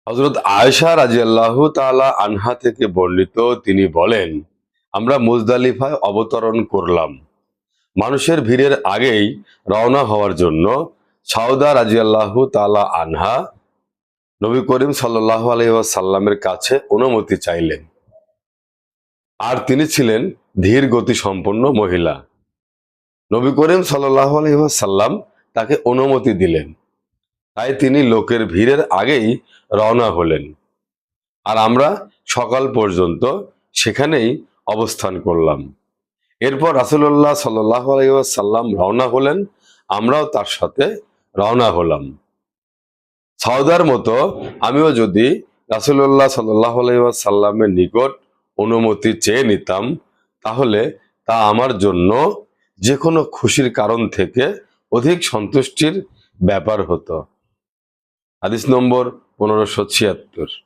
হযরত আয়েশা রাদিয়াল্লাহু তাআলা আনহা থেকে বর্ণিত, তিনি বলেন, আমরা মুজদালিফায় অবতরণ করলাম। মানুষের ভিড়ের আগেই রওনা হওয়ার জন্য সাউদা রাদিয়াল্লাহু তাআলা আনহা নবী করিম সাল্লাল্লাহু আলাইহি ওয়াসাল্লামের কাছে অনুমতি চাইলেন। আর তিনি ছিলেন ধীর গতি সম্পন্ন মহিলা। নবী করিম সাল্লাল্লাহু আলাইহি ওয়াসাল্লাম তাকে অনুমতি দিলেন। তাই তিনি লোকের ভিড়ের আগেই রওনা হলেন। আর আমরা সকাল পর্যন্ত সেখানেই অবস্থান করলাম। এরপর রাসূলুল্লাহ সাল্লাল্লাহু আলাইহি ওয়াসাল্লাম রওনা হলেন, আমরাও তার সাথে রওনা হলাম। সাউদার মতো আমিও যদি রাসূলুল্লাহ সাল্লাল্লাহু আলাইহি ওয়াসাল্লামের নিকট অনুমতি চেয়ে নিতাম, তাহলে তা আমার জন্য যে কোনো খুশির কারণ থেকে অধিক সন্তুষ্টির ব্যাপার হতো। হাদিস নম্বর 1576।